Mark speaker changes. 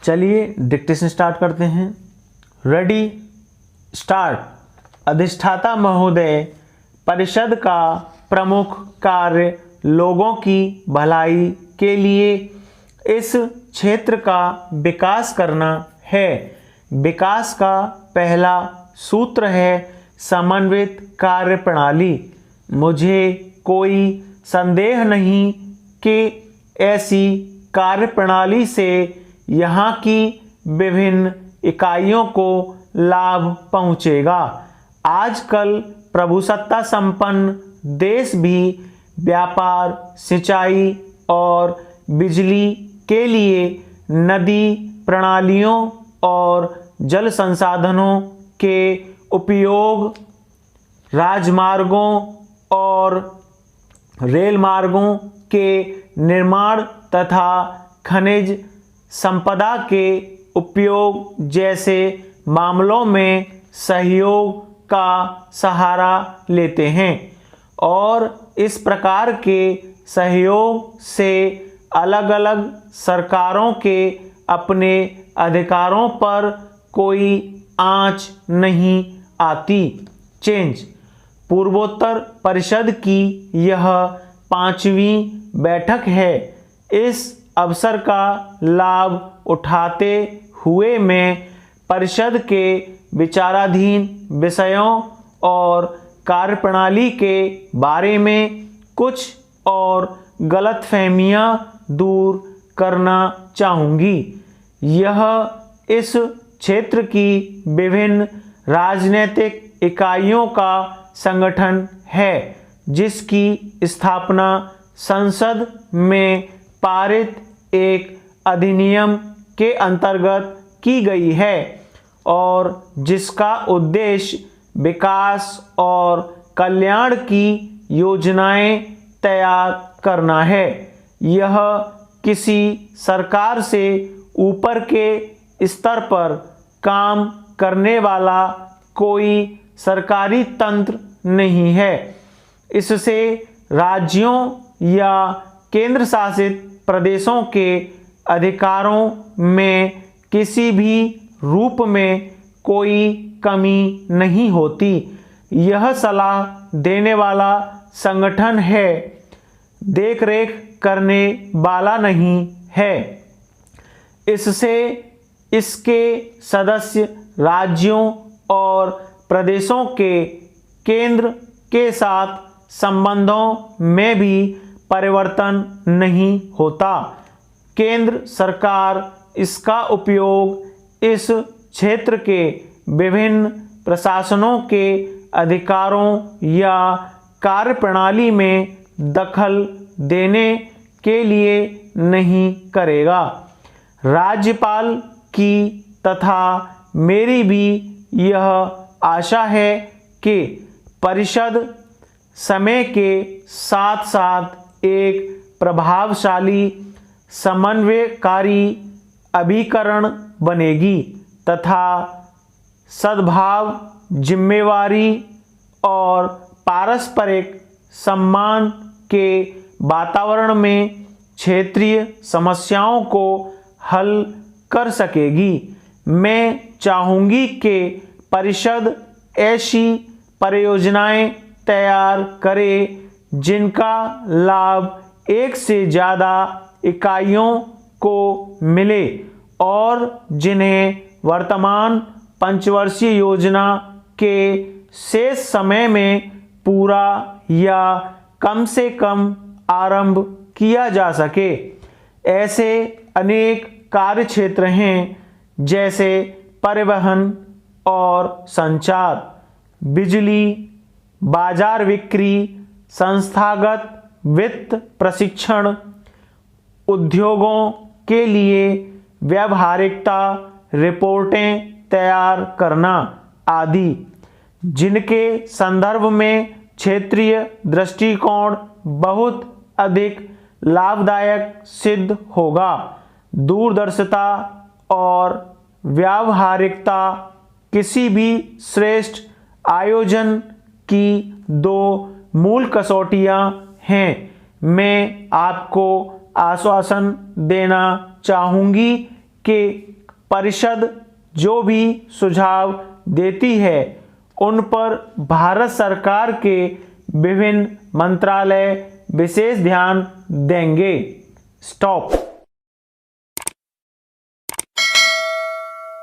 Speaker 1: चलिए dictation start करते हैं। Ready start. अधिष्ठाता महोदय, परिषद का प्रमुख कार्य लोगों की भलाई के लिए इस क्षेत्र का विकास करना है। विकास का पहला सूत्र है समन्वित कार्य प्रणाली। मुझे कोई संदेह नहीं कि ऐसी कार्य प्रणाली से यहाँ की विभिन्न इकाइयों को लाभ पहुँचेगा। आजकल प्रभुसत्ता संपन्न देश भी व्यापार, सिंचाई और बिजली के लिए नदी प्रणालियों और जल संसाधनों के उपयोग, राजमार्गों और रेल मार्गों के निर्माण तथा खनिज संपदा के उपयोग जैसे मामलों में सहयोग का सहारा लेते हैं और इस प्रकार के सहयोग से अलग अलग सरकारों के अपने अधिकारों पर कोई आंच नहीं आती। चेंज। पूर्वोत्तर परिषद की यह 5वीं बैठक है। इस अवसर का लाभ उठाते हुए मैं परिषद के विचाराधीन विषयों और कार्यप्रणाली के बारे में कुछ और गलतफहमियां दूर करना चाहूँगी। यह इस क्षेत्र की विभिन्न राजनीतिक इकाइयों का संगठन है जिसकी स्थापना संसद में पारित एक अधिनियम के अंतर्गत की गई है और जिसका उद्देश्य विकास और कल्याण की योजनाएं तैयार करना है। यह किसी सरकार से ऊपर के स्तर पर काम करने वाला कोई सरकारी तंत्र नहीं है। इससे राज्यों या केंद्र शासित प्रदेशों के अधिकारों में किसी भी रूप में कोई कमी नहीं होती। यह सलाह देने वाला संगठन है, देखरेख करने वाला नहीं है। इससे इसके सदस्य राज्यों और प्रदेशों के केंद्र के साथ संबंधों में भी परिवर्तन नहीं होता। केंद्र सरकार इसका उपयोग इस क्षेत्र के विभिन्न प्रशासनों के अधिकारों या कार्यप्रणाली में दखल देने के लिए नहीं करेगा। राज्यपाल की तथा मेरी भी यह आशा है कि परिषद समय के साथ साथ एक प्रभावशाली समन्वयकारी अभिकरण बनेगी तथा सद्भाव, जिम्मेवारी और पारस्परिक सम्मान के वातावरण में क्षेत्रीय समस्याओं को हल कर सकेगी। मैं चाहूँगी कि परिषद ऐसी परियोजनाएं तैयार करे जिनका लाभ एक से ज़्यादा इकाइयों को मिले और जिन्हें वर्तमान पंचवर्षीय योजना के शेष समय में पूरा या कम से कम आरंभ किया जा सके। ऐसे अनेक कार्य क्षेत्र हैं जैसे परिवहन और संचार, बिजली, बाजार बिक्री, संस्थागत वित्त प्रशिक्षण, उद्योगों के लिए व्यावहारिकता रिपोर्टें तैयार करना आदि, जिनके संदर्भ में क्षेत्रीय दृष्टिकोण बहुत अधिक लाभदायक सिद्ध होगा। दूरदर्शिता और व्यावहारिकता किसी भी श्रेष्ठ आयोजन की दो मूल कसौटियां हैं। मैं आपको आश्वासन देना चाहूँगी कि परिषद जो भी सुझाव देती है उन पर भारत सरकार के विभिन्न मंत्रालय विशेष ध्यान देंगे। स्टॉप।